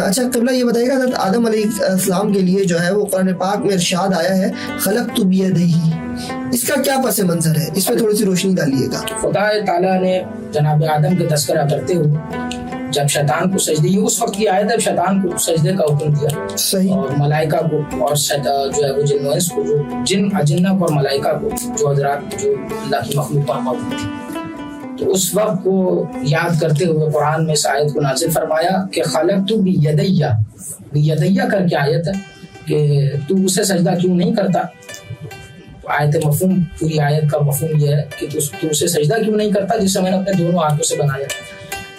اچھا قبلہ یہ بتائیے گا حضرت آدم علیہ السلام کے لیے جو ہے وہ قرآن پاک میں ارشاد آیا ہے خلقت بیدیہ، اس کا کیا پس منظر ہے؟ اس پہ تھوڑی سی روشنی ڈالیے گا۔ خدا تعالیٰ نے جناب آدم کے تذکرہ کرتے ہوئے جب شیطان کو سجدے، یہ اس وقت کی آیت ہے شیطان کو سجدے کا حکم دیا، صحیح، اور ملائکہ کو اور جو ہے وہ جن و انس کو، جو اجنہ اور ملائکہ کو، جو حضرات جو اللہ کی مخلوق موجود تھی، تو اس وقت کو یاد کرتے ہوئے قرآن میں اس آیت کو نازل فرمایا کہ خلقت بیدیہ، بیدیہ کر کے آیت ہے کہ تو اسے سجدہ کیوں نہیں کرتا۔ آیت مفہوم، پوری آیت کا مفہوم یہ ہے کہ تو اسے سجدہ کیوں نہیں کرتا جسے میں نے اپنے دونوں ہاتھوں سے بنایا۔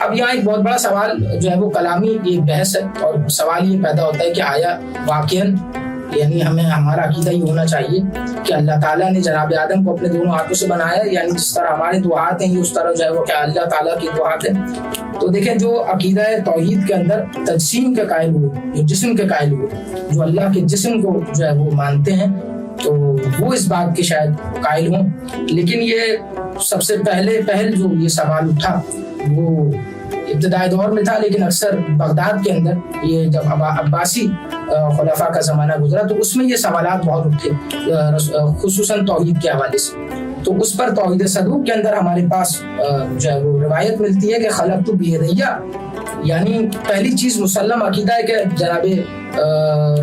اب یہاں ایک بہت بڑا سوال جو ہے وہ کلامی یہ بحث ہے، اور سوال یہ پیدا ہوتا ہے کہ آیا واقعاً، یعنی ہمیں ہمارا عقیدہ یہ ہونا چاہیے کہ اللہ تعالیٰ نے جناب آدم کو اپنے دونوں ہاتھوں سے بنایا، یعنی جس طرح ہمارے دو ہاتھ ہیں اس طرح جو ہے وہ کیا اللہ تعالیٰ کی دو ہاتھ ہیں۔ تو دیکھیں جو عقیدہ توحید کے اندر تجسیم کے قائل ہوئے، جو جسم کے قائل ہوئے، جو اللہ کے جسم کو جو ہے وہ مانتے ہیں، تو وہ اس بات کے شاید قائل ہوں، لیکن یہ سب سے پہل جو یہ سوال اٹھا وہ ابتدائی دور میں تھا، لیکن اکثر بغداد کے اندر یہ جب عباسی خلفاء کا زمانہ گزرا تو اس میں یہ سوالات بہت اٹھے، خصوصاً توحید کے حوالے سے۔ تو اس پر توحید صدوق کے اندر ہمارے پاس جو ہے وہ روایت ملتی ہے کہ خلقت بیدیہ، یعنی پہلی چیز مسلم عقیدہ ہے کہ جناب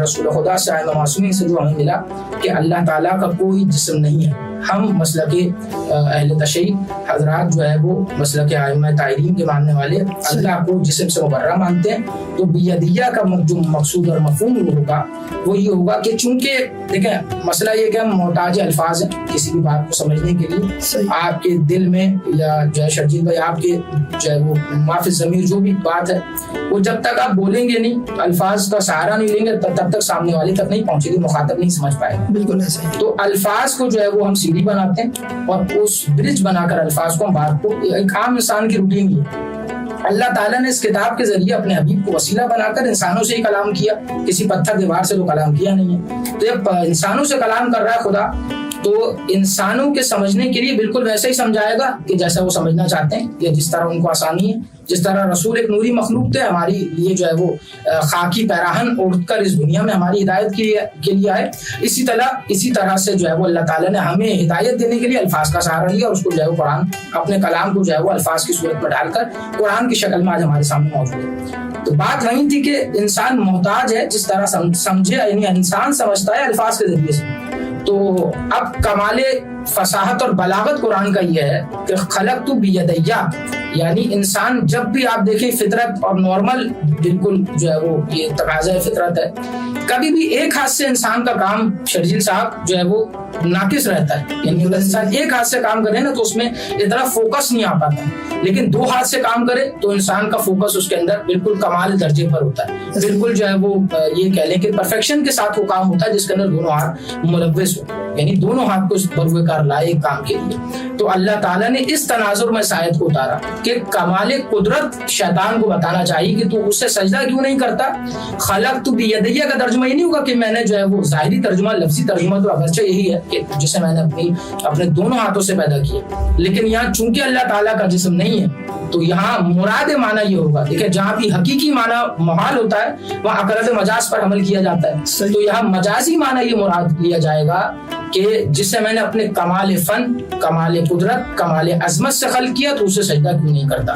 رسول خدا سے ائمہ معصومین سے جو ہمیں ملا کہ اللہ تعالیٰ کا کوئی جسم نہیں ہے۔ ہم مسلک اہل تشیع حضرات جو ہے وہ مسلک ائمہ طاہرین کے ماننے والے اللہ کو جسم سے مبرہ مانتے ہیں۔ تو بیدیہ کا جو مقصود اور مفہوم ہوگا وہ یہ ہوگا کہ چونکہ دیکھیں مسئلہ یہ کہ ہم محتاج الفاظ ہیں کسی بھی بات کو سمجھنے کے لیے، آپ کے دل میں یا جو ہے شرجیل بھائی آپ کے جو ہے وہ معافی ضمیر جو بھی بات ہے وہ جب تک آپ بولیں گے نہیں، الفاظ کا سہارا نہیں لیں گے، تب تک سامنے والے تک نہیں پہنچے گی، مخاطب نہیں سمجھ پائے گا۔ بالکل ایسا ہی۔ تو الفاظ کو جو ہے وہ ہم سیڑھی بناتے ہیں، اور اس برج بنا کر الفاظ کو ہم بات کو، ایک عام انسان کی روٹین ہی ہے۔ اللہ تعالیٰ نے اس کتاب کے ذریعے اپنے حبیب کو وسیلہ بنا کر انسانوں سے ہی کلام کیا، کسی پتھر دیوار سے تو کلام کیا نہیں ہے۔ تو جب انسانوں سے کلام کر رہا ہے خدا، تو انسانوں کے سمجھنے کے لیے بالکل ویسے ہی سمجھائے گا کہ جیسا وہ سمجھنا چاہتے ہیں، یا جس طرح ان کو آسانی ہے۔ جس طرح رسول ایک نوری مخلوق تھے، ہماری لیے جو ہے وہ خاکی پیراہن اوڑھ کر اس دنیا میں ہماری ہدایت کے لیے آئے، اسی طرح سے جو ہے وہ اللہ تعالیٰ نے ہمیں ہدایت دینے کے لیے الفاظ کا سہارا لیا، اور اس کو جو ہے وہ قرآن اپنے کلام کو جو ہے وہ الفاظ کی صورت میں ڈال کر قرآن کی شکل میں آج ہمارے سامنے موجود ہے۔ تو بات وہی تھی کہ انسان محتاج ہے، جس طرح سمجھے، یعنی انسان سمجھتا ہے الفاظ کے ذریعے سے۔ تو اب کمال فصاحت اور بلاغت قرآن کا یہ ہے کہ خلقت بیدیہ، یعنی انسان جب بھی آپ دیکھیں فطرت اور نارمل بالکل جو ہے وہ یہ تقاضۂ فطرت ہے، کبھی بھی ایک ہاتھ سے انسان کا کام شرجیل صاحب جو ہے وہ ناقص رہتا ہے، یعنی اگر انسان ایک ہاتھ سے کام کرے نا تو اس میں اتنا فوکس نہیں آ پاتا، لیکن دو ہاتھ سے کام کرے تو انسان کا فوکس اس کے اندر بالکل کمال درجے پر ہوتا ہے، بالکل جو ہے وہ یہ کہہ لیں کہ پرفیکشن کے ساتھ وہ کام ہوتا ہے جس کے اندر دونوں ہاتھ ملوث ہو، یعنی دونوں ہاتھ کو بروئے کار لائے ایک کام کے لیے۔ تو اللہ تعالیٰ نے اس تناظر میں آیت کو اتارا کہ کمال قدرت شیطان کو بتانا چاہیے کہ تو اس سے سجدہ کیوں نہیں کرتا۔ خلقت بیدیہ کا ترجمہ یہ نہیں ہوگا کہ میں نے جو ہے وہ ظاہری ترجمہ، لفظی ترجمہ تو اگرچہ یہی ہے کہ جسے میں نے اپنے دونوں ہاتھوں سے پیدا کیا، لیکن یہاں چونکہ اللہ تعالیٰ کا جسم نہیں ہے تو یہاں مراد معنی یہ ہوگا، دیکھیں جہاں بھی حقیقی معنی محال ہوتا ہے وہاں عقلت مجاز پر عمل کیا جاتا ہے، تو یہاں مجازی معنی یہ مراد لیا جائے گا کہ جسے میں نے اپنے کمال فن، کمال قدرت، کمال عظمت سے خلق کیا تو اسے سجدہ کیوں نہیں کرتا۔